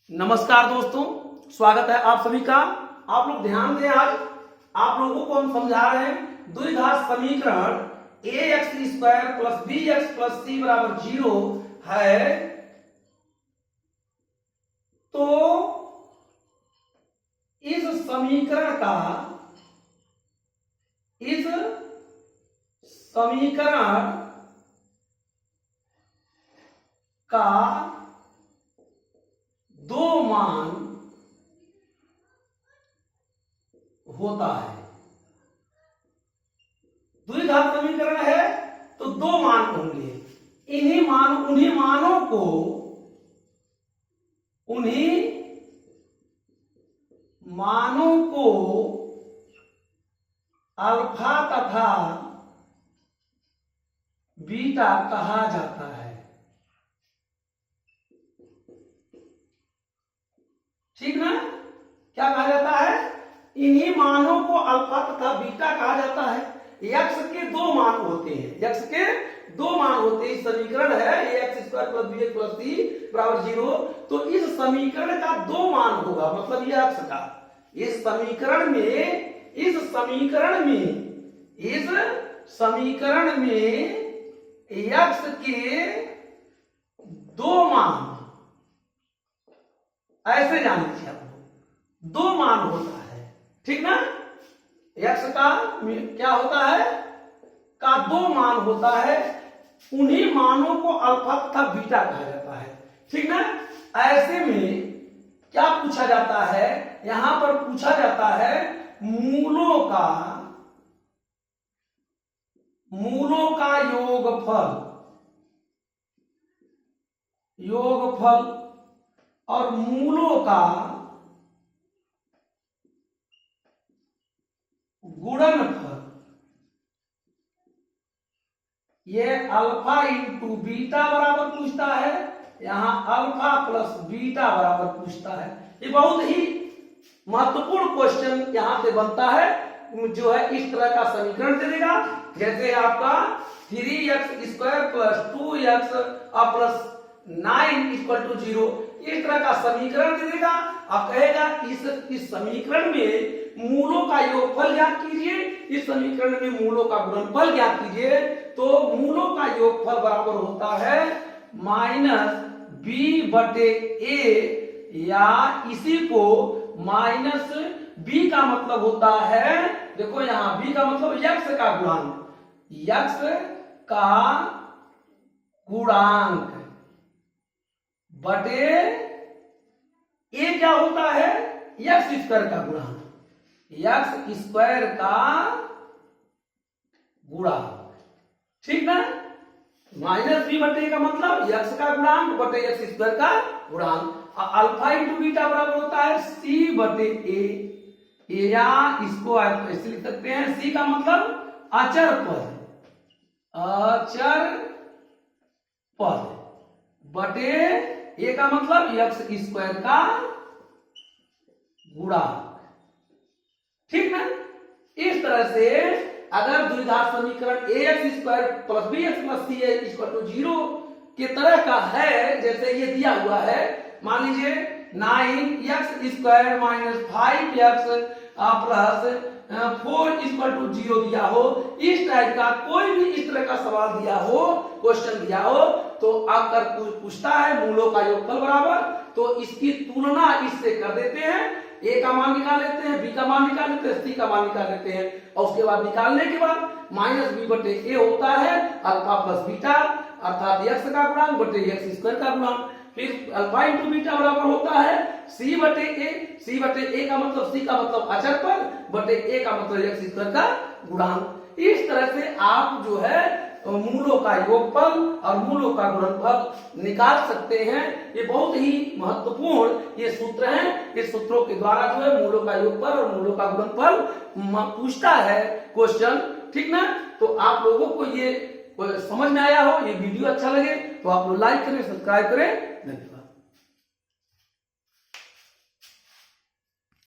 नमस्कार दोस्तों, स्वागत है आप सभी का। आप लोग ध्यान दें, आज आप लोगों को हम समझा रहे हैं द्विघात समीकरण ax² plus bx plus c बराबर 0 है। तो इस समीकरण का दो मान होता है। द्विघात समीकरण है तो दो मान होंगे। उन्हीं मानों को अल्फा तथा बीटा कहा जाता है। ठीक ना? क्या कहा जाता है? इन्हीं मानों को अल्फा तथा बीटा कहा जाता है। x के दो मान होते हैं, इस समीकरण है ax² plus bx plus c बराबर 0। तो इस समीकरण का दो मान होगा, मतलब ये x का इस समीकरण में x के दो मान, ऐसे जान लीजिए आप लोग, दो मान होता है। ठीक ना? x का क्या होता है? का दो मान होता है। उन्हीं मानों को अल्फा तथा बीटा कहा जाता है। ठीक ना? ऐसे में क्या पूछा जाता है? यहां पर पूछा जाता है मूलों का योगफल और मूलों का गुणनफल। ये अल्फा इंटू बीटा बराबर पूछता है, यहां अल्फा प्लस बीटा बराबर पूछता है। ये बहुत ही महत्वपूर्ण क्वेश्चन यहां से बनता है। जो है इस तरह का समीकरण दे देगा, जैसे आपका 3x² plus 2x plus 9 equal to 0, इस तरह का समीकरण दे देगा। अब कहेगा इस समीकरण में मूलों का योगफल ज्ञात कीजिए, इस समीकरण में मूलों का गुणनफल ज्ञात कीजिए। तो मूलों का योगफल बराबर होता है माइनस b बटे a, या इसी को माइनस b का मतलब होता है, देखो यहां b का मतलब x का गुणांक बटे a क्या होता है? x² का गुणांक, x² का गुणांक। ठीक ना? माइनस b बटे a का मतलब x का गुणांक बटे x² का गुणांक। अल्फा इंटू बीटा बराबर होता है c बटे a, या इसको आप ऐसे लिख सकते हैं, c का मतलब अचर पद बटे a का मतलब x² का गुणांक। ठीक ना? इस तरह से अगर द्विघात समीकरण ax² plus bx plus c equal to 0 के तरह का है, जैसे ये दिया हुआ है, मान लीजिए 9x² minus 5x plus 4 equal to 0 दिया हो, इस टाइप का कोई भी इस तरह का सवाल दिया हो, क्वेश्चन दिया हो, तो अगर पूछता है मूलों का योगफल बराबर, तो इसकी तुलना इससे कर देते हैं। a का मान निकाल लेते हैं, b का मान निकाल लेते हैं, c का मान निकाल लेते हैं, और उसके बाद निकालने के बाद माइनस b बटे a होता है अल्फा प्लस बीटा, अर्थात x का गुणांक बटे x² का गुणांक। फिर अल्फा इंटू बीटा बराबर होता है c बटे a का मतलब अचर पद बटे a का मतलब x² का गुणांक। इस तरह से आप जो है मूलों का योगफल और मूलों का गुणनफल निकाल सकते हैं। ये बहुत ही महत्वपूर्ण ये सूत्र हैं। इस सूत्रों के द्वारा जो है मूलों का योगफल और मूलों का गुणनफल पूछता है क्वेश्चन। ठीक ना? तो आप लोगों को ये समझ में आया हो, ये वीडियो अच्छा लगे तो आप लोग लाइक करें, सब्सक्राइब करें।